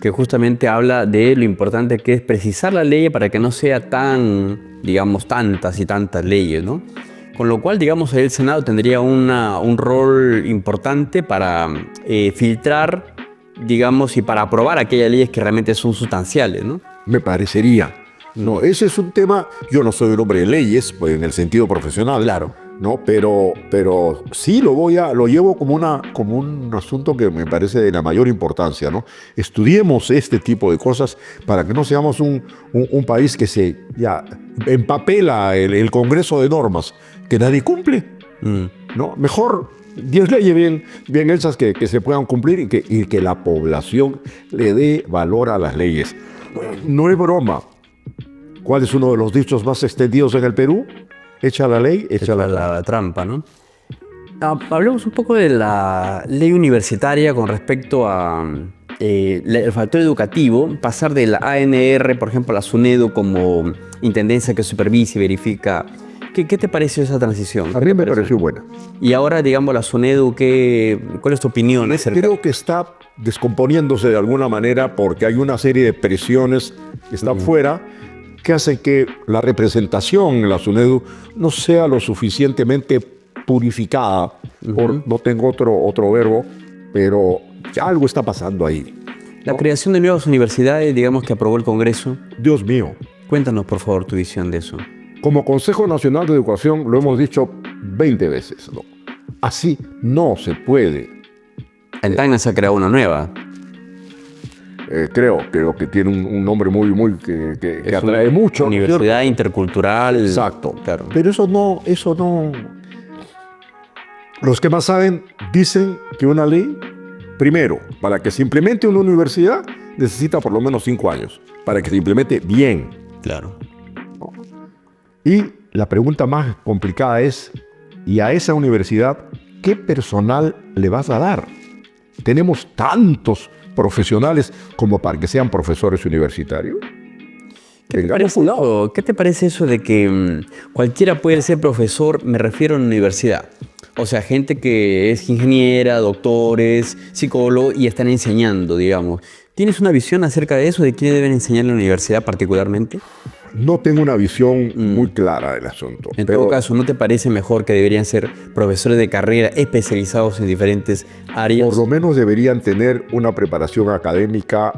que justamente habla de lo importante que es precisar la ley para que no sea tan, digamos, tantas y tantas leyes, ¿no? Con lo cual, digamos, el Senado tendría un rol importante para filtrar, digamos, y para aprobar aquellas leyes que realmente son sustanciales, ¿no? Me parecería. No, ese es un tema, yo no soy un hombre de leyes, pues en el sentido profesional. Claro. ¿No? Pero sí lo llevo como un asunto que me parece de la mayor importancia, ¿no? Estudiemos este tipo de cosas para que no seamos un país que se empapela el Congreso de normas que nadie cumple, ¿no? Mejor 10 leyes bien hechas que se puedan cumplir y que la población le dé valor a las leyes. No es broma. ¿Cuál es uno de los dichos más extendidos en el Perú? Echa la ley, echa la trampa, ¿no? Hablemos un poco de la ley universitaria con respecto a el factor educativo, pasar de la ANR, por ejemplo, a la SUNEDU como intendencia que supervisa y verifica. ¿Qué te pareció esa transición? A mí me pareció buena. Y ahora, digamos, la SUNEDU, ¿cuál es tu opinión? Creo que está descomponiéndose de alguna manera porque hay una serie de presiones que están fuera que hacen que la representación en la SUNEDU no sea lo suficientemente purificada. No tengo otro verbo, pero algo está pasando ahí. La creación de nuevas universidades, digamos, que aprobó el Congreso. Dios mío. Cuéntanos, por favor, tu visión de eso. Como Consejo Nacional de Educación lo hemos dicho 20 veces, ¿no? Así no se puede. En Tacna se ha creado una nueva. Creo que tiene un nombre muy que atrae mucho. Universidad intercultural. Exacto. Claro. Pero eso no. Los que más saben dicen que una ley, primero, para que se implemente una universidad, necesita por lo menos 5 años, para que se implemente bien. Claro. Y la pregunta más complicada es, ¿y a esa universidad qué personal le vas a dar? Tenemos tantos profesionales como para que sean profesores universitarios. ¿Qué te parece eso de que cualquiera puede ser profesor? Me refiero a una universidad. O sea, gente que es ingeniera, doctores, psicólogos y están enseñando, digamos. ¿Tienes una visión acerca de eso, de quiénes deben enseñar en la universidad particularmente? No tengo una visión muy clara del asunto. En todo caso, ¿no te parece mejor que deberían ser profesores de carrera especializados en diferentes áreas? Por lo menos deberían tener una preparación académica.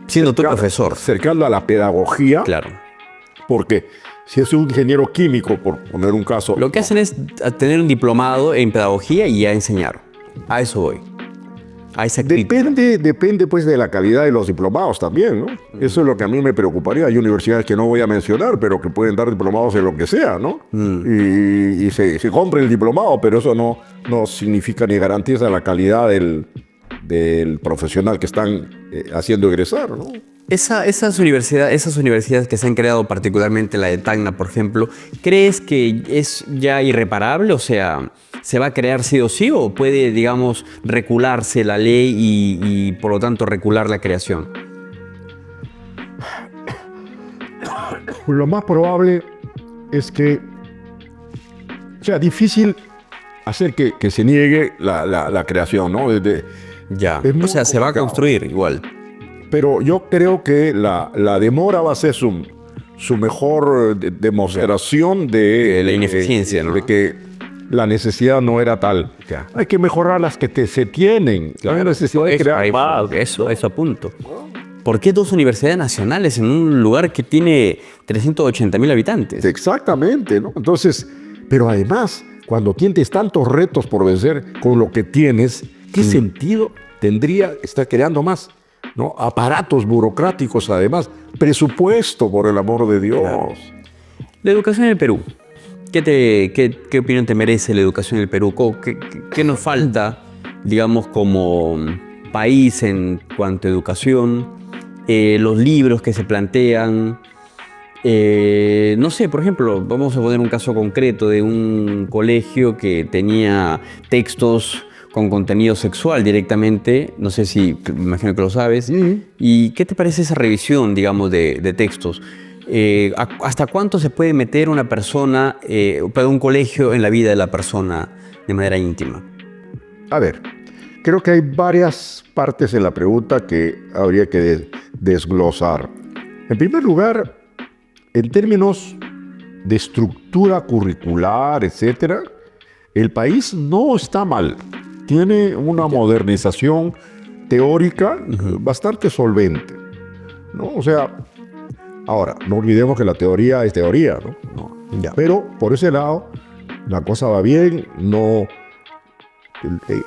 Siendo tú profesor. Cercano a la pedagogía. Claro. Porque si es un ingeniero químico, por poner un caso. Lo que hacen es tener un diplomado en pedagogía y a enseñar. A eso voy. A esa Depende pues de la calidad de los diplomados también, ¿no? Eso es lo que a mí me preocuparía. Hay universidades que no voy a mencionar, pero que pueden dar diplomados en lo que sea, ¿no? Y se compra el diplomado, pero eso no significa ni garantiza la calidad del profesional que están haciendo egresar, ¿no? Esas universidades que se han creado, particularmente la de Tacna, por ejemplo, ¿crees que es ya irreparable? O sea, ¿se va a crear sí o sí o puede, digamos, recularse la ley y por lo tanto recular la creación? Lo más probable es que sea difícil hacer que se niegue la creación, ¿no? O sea, se va a construir igual. Pero yo creo que la demora va a ser su mejor demostración de la ineficiencia, ¿no? De que la necesidad no era tal. Hay que mejorar las que se tienen. Claro. La necesidad de crear más. Eso apunto. ¿Por qué 2 universidades nacionales en un lugar que tiene 380.000 habitantes? Exactamente, ¿no? Entonces, pero además, cuando tienes tantos retos por vencer con lo que tienes, ¿qué sentido tendría estar creando más? ¿No? Aparatos burocráticos, además, presupuesto, por el amor de Dios. Claro. La educación en el Perú. ¿Qué opinión te merece la educación en el Perú? ¿Qué nos falta, digamos, como país en cuanto a educación? Los libros que se plantean. No sé, por ejemplo, vamos a poner un caso concreto de un colegio que tenía textos con contenido sexual directamente. No sé si, me imagino que lo sabes. ¿Y qué te parece esa revisión, digamos, de textos? ¿Hasta cuánto se puede meter una persona, un colegio en la vida de la persona de manera íntima? A ver, creo que hay varias partes en la pregunta que habría que desglosar. En primer lugar, en términos de estructura curricular, etcétera, el país no está mal. Tiene una modernización teórica bastante solvente, ¿no? O sea, ahora, no olvidemos que la teoría es teoría, ¿no? Pero por ese lado, la cosa va bien, no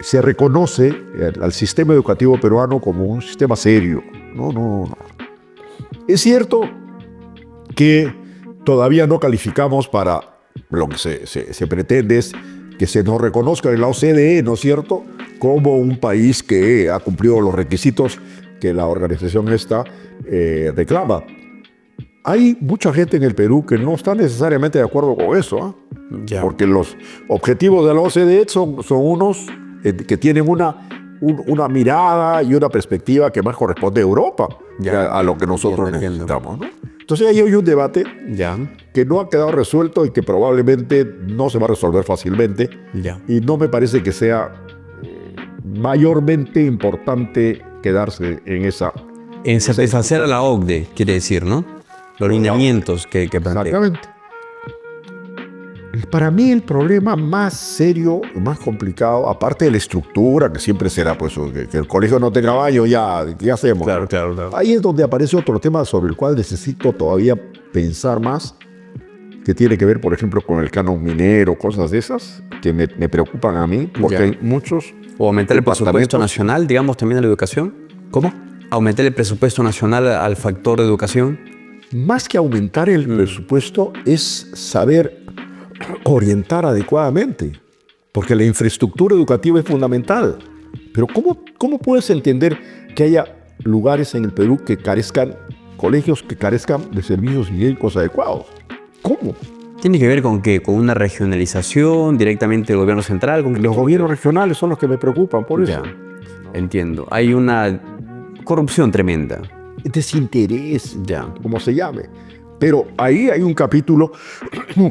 se reconoce al sistema educativo peruano como un sistema serio. No. Es cierto que todavía no calificamos para lo que se pretende es que se nos reconozca en la OCDE, ¿no es cierto?, como un país que ha cumplido los requisitos que la organización esta reclama. Hay mucha gente en el Perú que no está necesariamente de acuerdo con eso, porque los objetivos de la OCDE son unos que tienen una mirada y una perspectiva que más corresponde a Europa, a lo que nosotros necesitamos, ¿no? Entonces ahí hay un debate que no ha quedado resuelto y que probablemente no se va a resolver fácilmente. Y no me parece que sea mayormente importante quedarse en esa... En satisfacer a la OCDE, quiere decir, ¿no? Los lineamientos que plantea. Exactamente. Para mí el problema más serio, más complicado, aparte de la estructura, que siempre será pues, que el colegio no tenga baño, ¿qué hacemos? Claro. Ahí es donde aparece otro tema sobre el cual necesito todavía pensar más, que tiene que ver, por ejemplo, con el canon minero, cosas de esas, que me preocupan a mí, porque hay muchos... O aumentar el presupuesto nacional, digamos, también a la educación. ¿Cómo? Aumentar el presupuesto nacional al factor de educación. Más que aumentar el presupuesto es saber orientar adecuadamente, porque la infraestructura educativa es fundamental. Pero ¿cómo puedes entender que haya lugares en el Perú que carezcan, colegios que carezcan de servicios higiénicos adecuados? ¿Cómo? ¿Tiene que ver con qué? ¿Con una regionalización directamente del gobierno central? Los gobiernos regionales son los que me preocupan, por eso. Entiendo. Hay una corrupción tremenda. Desinterés, como se llame. Pero ahí hay un capítulo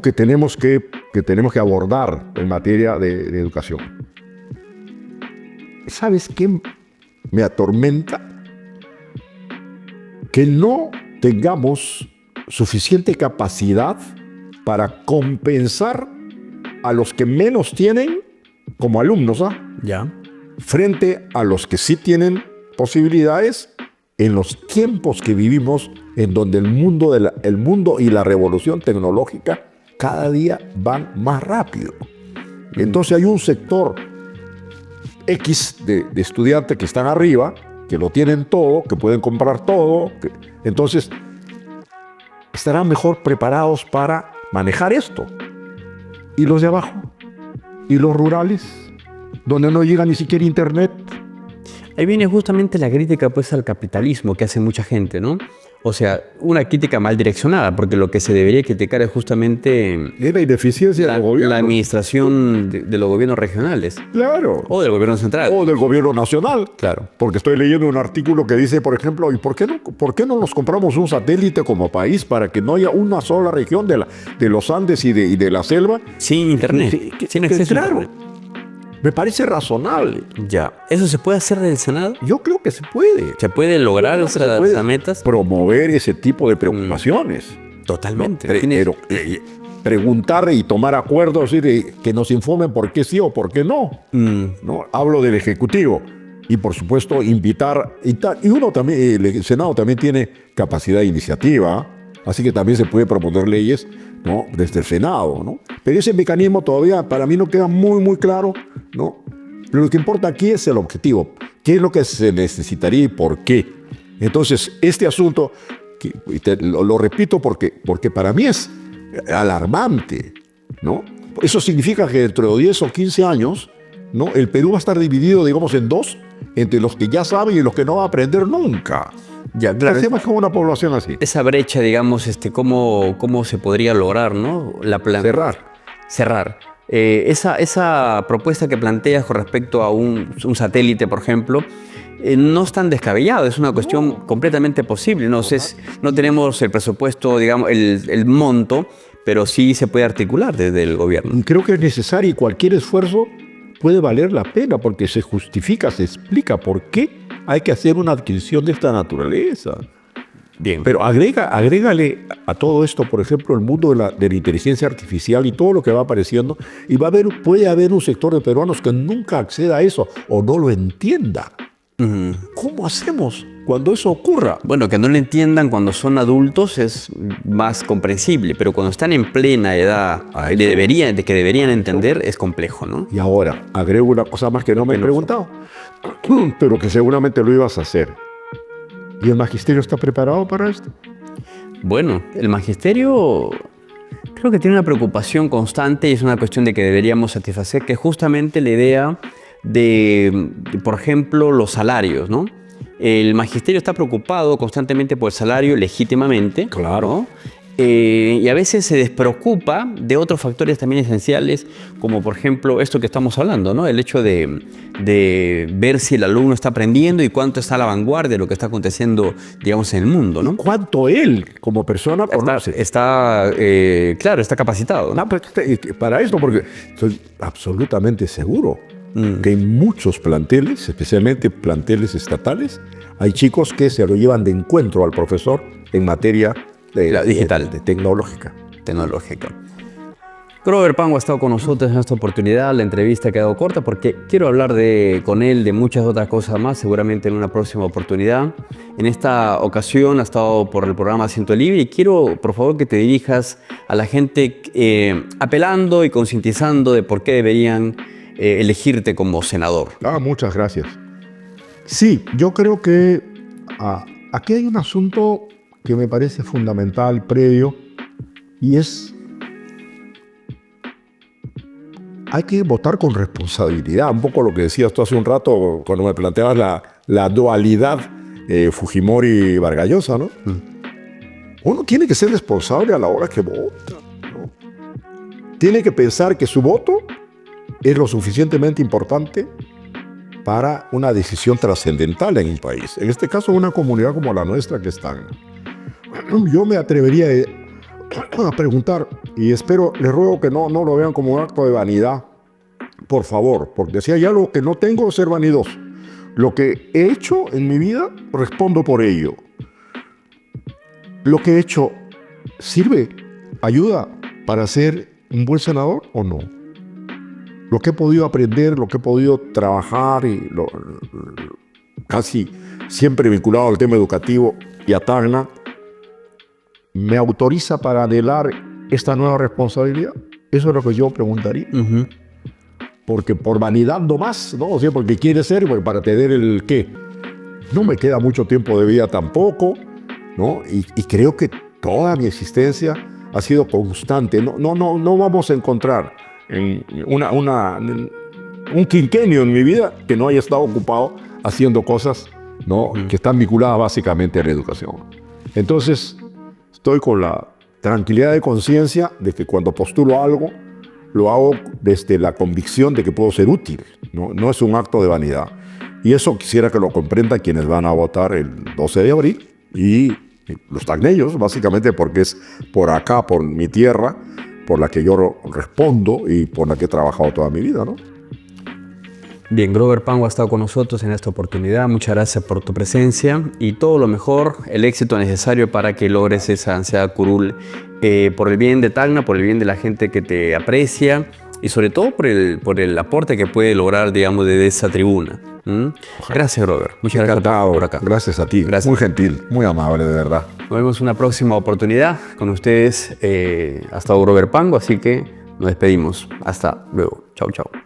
que tenemos que abordar en materia de educación. ¿Sabes qué me atormenta? Que no tengamos suficiente capacidad para compensar a los que menos tienen como alumnos, frente a los que sí tienen posibilidades en los tiempos que vivimos, en donde el mundo y la revolución tecnológica cada día van más rápido. Entonces hay un sector X de estudiantes que están arriba, que lo tienen todo, que pueden comprar todo, entonces estarán mejor preparados para manejar esto. Y los de abajo, y los rurales, donde no llega ni siquiera internet. Ahí viene justamente la crítica pues al capitalismo que hace mucha gente, ¿no? O sea, una crítica mal direccionada, porque lo que se debería criticar es justamente la ineficiencia del gobierno. La administración de los gobiernos regionales. Claro. O del gobierno central. O del gobierno nacional. Claro. Porque estoy leyendo un artículo que dice, por ejemplo, ¿y por qué no nos compramos un satélite como país para que no haya una sola región de los Andes y de la selva? Sin internet. Sin acceso a internet. Me parece razonable. ¿Eso se puede hacer desde el Senado? Yo creo que se puede. ¿Se puede lograr esas metas? Promover ese tipo de preocupaciones. Totalmente. Pero preguntar y tomar acuerdos y que nos informen por qué sí o por qué no. No hablo del Ejecutivo. y por supuesto invitar, y uno también, el Senado también tiene capacidad de iniciativa, así que también se puede proponer leyes, ¿no?, desde el Senado, ¿no? Pero ese mecanismo todavía para mí no queda muy claro, ¿no? Pero lo que importa aquí es el objetivo, qué es lo que se necesitaría y por qué. Entonces, este asunto, lo repito porque para mí es alarmante, ¿no? Eso significa que dentro de 10 o 15 años, ¿no?, el Perú va a estar dividido, digamos, en dos, entre los que ya saben y los que no van a aprender nunca. Ya, claro. Hacemos como una población así. Esa brecha, digamos, ¿cómo se podría lograr, ¿no? Cerrar. Esa propuesta que planteas con respecto a un satélite, por ejemplo, no es tan descabellado, es una cuestión completamente posible. No tenemos el presupuesto, digamos, el monto, pero sí se puede articular desde el gobierno. Creo que es necesario y cualquier esfuerzo puede valer la pena porque se justifica, se explica por qué hay que hacer una adquisición de esta naturaleza. Bien. Pero agrégale a todo esto, por ejemplo, el mundo de la inteligencia artificial y todo lo que va apareciendo, y puede haber un sector de peruanos que nunca acceda a eso o no lo entienda. ¿Cómo hacemos cuando eso ocurra? Bueno, que no lo entiendan cuando son adultos es más comprensible, pero cuando están en plena edad de que deberían entender es complejo, ¿no? Y ahora, agrego una cosa más que no me he preguntado, pero que seguramente lo ibas a hacer. ¿Y el magisterio está preparado para esto? Bueno, el magisterio creo que tiene una preocupación constante y es una cuestión de que deberíamos satisfacer, que es justamente la idea de, por ejemplo, los salarios, ¿no? El magisterio está preocupado constantemente por el salario legítimamente. Claro. ¿no? Y a veces se despreocupa de otros factores también esenciales, como por ejemplo esto que estamos hablando, ¿no? El hecho de ver si el alumno está aprendiendo y cuánto está a la vanguardia de lo que está aconteciendo, digamos, en el mundo, ¿no? ¿Cuánto él, como persona, conoce? Está capacitado, ¿no? No, para esto, porque estoy absolutamente seguro que en muchos planteles, especialmente planteles estatales, hay chicos que se lo llevan de encuentro al profesor en materia digital, tecnológica. Grover Pango ha estado con nosotros en esta oportunidad. La entrevista ha quedado corta porque quiero hablar con él de muchas otras cosas más, seguramente en una próxima oportunidad. En esta ocasión ha estado por el programa Asiento Libre y quiero, por favor, que te dirijas a la gente apelando y concientizando de por qué deberían elegirte como senador. Muchas gracias. Sí, yo creo que aquí hay un asunto que me parece fundamental, previo, y hay que votar con responsabilidad. Un poco lo que decías tú hace un rato cuando me planteabas la dualidad Fujimori-Vargas Llosa, ¿no? Uno tiene que ser responsable a la hora que vota, ¿no? Tiene que pensar que su voto es lo suficientemente importante para una decisión trascendental en un país. En este caso, una comunidad como la nuestra que están. Yo me atrevería a preguntar, y les ruego que no lo vean como un acto de vanidad, por favor, porque si hay algo que no tengo es ser vanidoso. Lo que he hecho en mi vida, respondo por ello. ¿Lo que he hecho sirve, ayuda para ser un buen senador o no? Lo que he podido aprender, lo que he podido trabajar, y casi siempre vinculado al tema educativo y a Tacna, ¿me autoriza para anhelar esta nueva responsabilidad? Eso es lo que yo preguntaría. Porque por vanidad no más, ¿no? O sea, porque quiere ser, pues, para tener el qué. No me queda mucho tiempo de vida tampoco, ¿no? Y creo que toda mi existencia ha sido constante. No vamos a encontrar un quinquenio en mi vida que no haya estado ocupado haciendo cosas, ¿no? Que están vinculadas básicamente a la educación. Entonces, estoy con la tranquilidad de conciencia de que cuando postulo algo, lo hago desde la convicción de que puedo ser útil, ¿no? No es un acto de vanidad. Y eso quisiera que lo comprendan quienes van a votar el 12 de abril y los tacneños, básicamente porque es por acá, por mi tierra, por la que yo respondo y por la que he trabajado toda mi vida, ¿no? Bien, Grover Pango ha estado con nosotros en esta oportunidad. Muchas gracias por tu presencia y todo lo mejor, el éxito necesario para que logres esa ansiada curul por el bien de Tacna, por el bien de la gente que te aprecia y sobre todo por el aporte que puede lograr, digamos, desde esa tribuna. Gracias, Grover. Muchas gracias Encantado. por acá. Gracias a ti. Gracias. Muy gentil, muy amable, de verdad. Nos vemos en una próxima oportunidad con ustedes. Ha estado Grover Pango, así que nos despedimos. Hasta luego. Chau, chau.